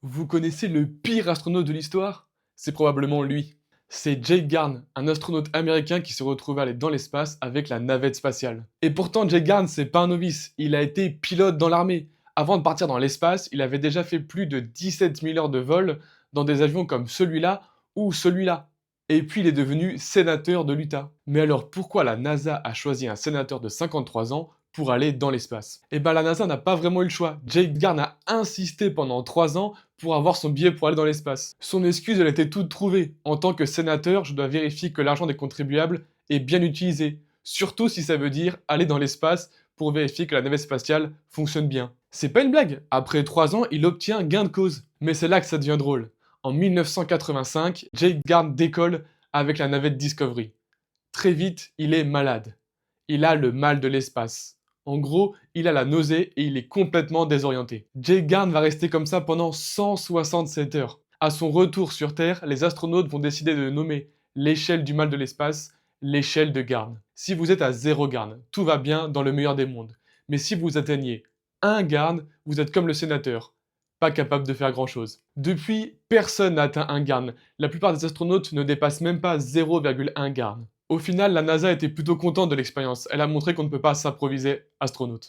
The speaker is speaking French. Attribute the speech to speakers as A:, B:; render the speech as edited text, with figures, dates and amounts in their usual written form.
A: Vous connaissez le pire astronaute de l'histoire? C'est probablement lui. C'est Jake Garn, un astronaute américain qui s'est retrouvé aller dans l'espace avec la navette spatiale. Et pourtant, Jake Garn, c'est pas un novice, il a été pilote dans l'armée. Avant de partir dans l'espace, il avait déjà fait plus de 17 000 heures de vol dans des avions comme celui-là ou celui-là. Et puis il est devenu sénateur de l'Utah. Mais alors pourquoi la NASA a choisi un sénateur de 53 ans pour aller dans l'espace? Eh ben la NASA n'a pas vraiment eu le choix. Jake Garn a insisté pendant 3 ans pour avoir son billet pour aller dans l'espace. Son excuse, elle était toute trouvée. En tant que sénateur, je dois vérifier que l'argent des contribuables est bien utilisé. Surtout si ça veut dire aller dans l'espace pour vérifier que la navette spatiale fonctionne bien. C'est pas une blague. Après 3 ans, il obtient gain de cause. Mais c'est là que ça devient drôle. En 1985, Jake Garn décolle avec la navette Discovery. Très vite, il est malade. Il a le mal de l'espace. En gros, il a la nausée et il est complètement désorienté. Jake Garn va rester comme ça pendant 167 heures. À son retour sur Terre, les astronautes vont décider de nommer l'échelle du mal de l'espace l'échelle de Garn. Si vous êtes à 0 Garn, tout va bien dans le meilleur des mondes. Mais si vous atteignez 1 Garn, vous êtes comme le sénateur, pas capable de faire grand chose. Depuis, personne n'a atteint 1 Garn. La plupart des astronautes ne dépassent même pas 0,1 Garn. Au final, la NASA était plutôt contente de l'expérience. Elle a montré qu'on ne peut pas s'improviser astronaute.